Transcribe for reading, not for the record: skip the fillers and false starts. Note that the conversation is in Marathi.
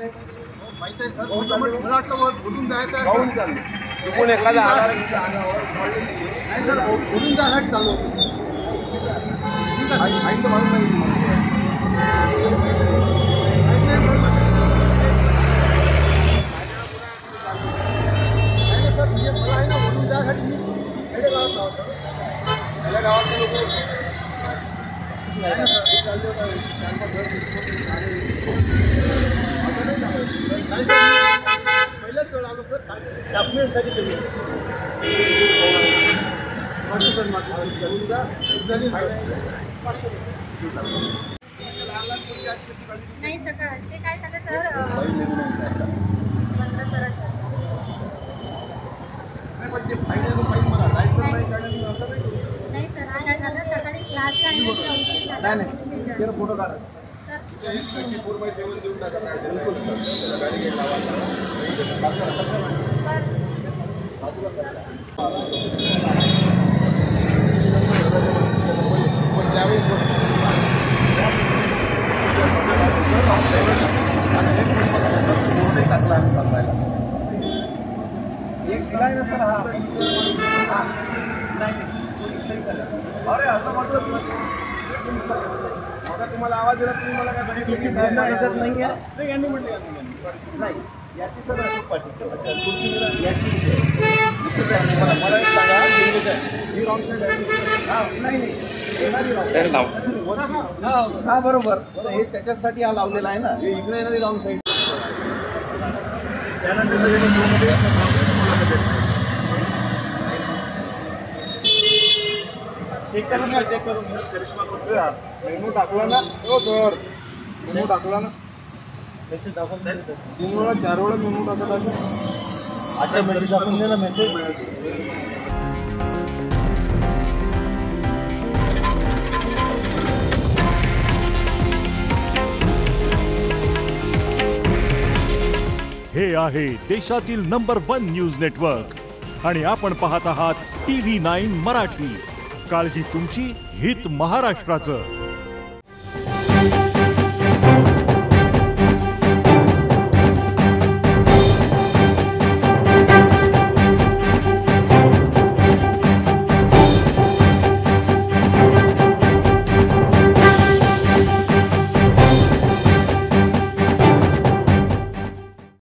माहिती आहे सर, मला वाटलं बोलून जायचं जाऊन चालू चुकून एखादा आला नाही सर, बोलून जायसाठी चालू होतं. ऐकलं म्हणून नाही सर, मला आहे ना बोलून जायसाठी मी गावात लावतो. आपल्या गावातले लोक पहिल्याच वेळ आलो सर, डॉक्युमेंटसाठी केली. नाही सकाळ ते काय झालं सर, बंद करा सर. नाही सर, काय झालं सकाळी क्लासला नाही फोटो काढा. एक दिलाय ना सर. हा नाही अरे असं म्हटलं तुम्हाला आवाज दिला तुम्ही मला काय बघितलं याच्यात नाही आहे. नाही यांनी म्हटलं नाही याची सर याची मला एक सांगा, ही रॉंग साईड आहे. नाही हा बरोबर, हे त्याच्यासाठी हा लावलेला आहे ना. इकडे येणारी रॉंग साईड चेक करून घ्या, चेक करून करिश्मा मेनू टाकला ना. हो सर, मेनू टाकला ना. मेसेज दाखवून सर 3 वेळा 4 वेळा मेनू टाकत आहे. अच्छा मेसेज दाखवून दे ना. मेसेज हे आहे देशातील नंबर 1 न्यूज नेटवर्क आणि आपण पाहत आहात TV9 मराठी. काळजी तुमची, हित महाराष्ट्राचं.